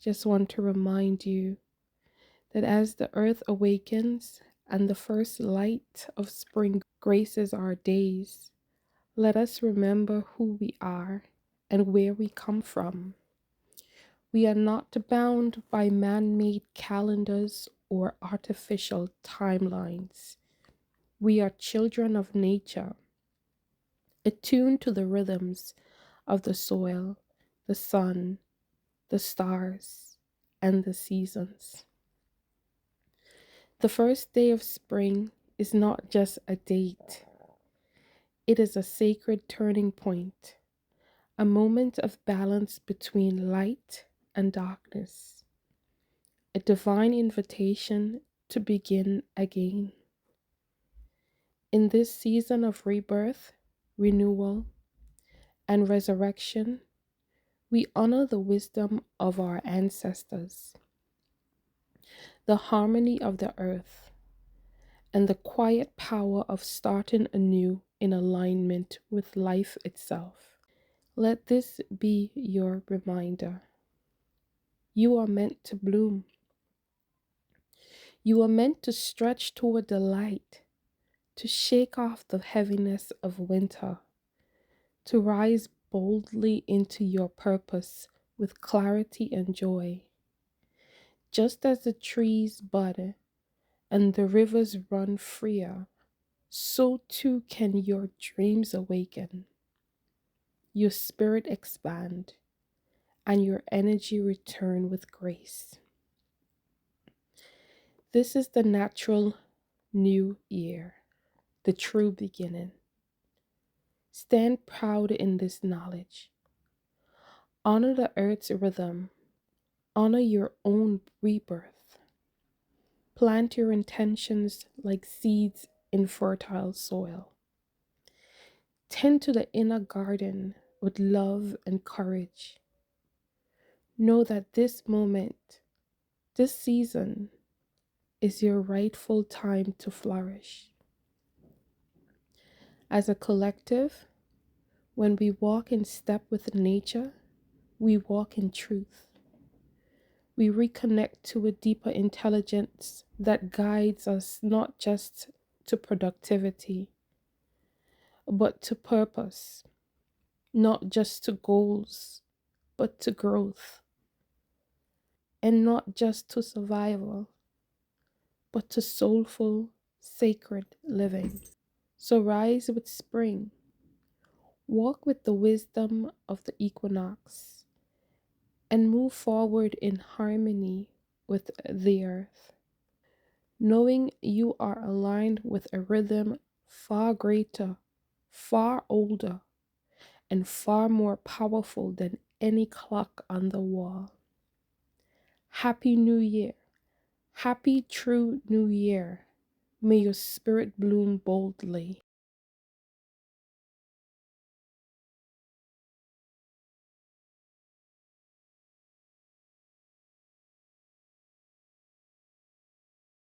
just want to remind you that as the earth awakens and the first light of spring graces our days, let us remember who we are and where we come from. We are not bound by man made calendars or artificial timelines. We are children of nature, attuned to the rhythms of the soil, the sun, the stars, and the seasons. The first day of spring is not just a date, it is a sacred turning point, a moment of balance between light and darkness, a divine invitation to begin again. In this season of rebirth, renewal, and resurrection, we honor the wisdom of our ancestors, the harmony of the earth, and the quiet power of starting anew in alignment with life itself. Let this be your reminder. You are meant to bloom. You are meant to stretch toward the light, to shake off the heaviness of winter, to rise boldly into your purpose with clarity and joy. Just as the trees bud and the rivers run freer, so too can your dreams awaken, your spirit expand, and your energy return with grace. This is the natural new year, the true beginning. Stand proud in this knowledge. Honor the earth's rhythm. Honor your own rebirth. Plant your intentions like seeds in fertile soil. Tend to the inner garden with love and courage. Know that this moment, this season, is your rightful time to flourish. As a collective, when we walk in step with nature, we walk in truth. We reconnect to a deeper intelligence that guides us not just to productivity, but to purpose, not just to goals, but to growth, and not just to survival, but to soulful, sacred living. So rise with spring, walk with the wisdom of the equinox, and move forward in harmony with the earth, knowing you are aligned with a rhythm far greater, far older, and far more powerful than any clock on the wall. Happy New Year. Happy true New Year. May your spirit bloom boldly.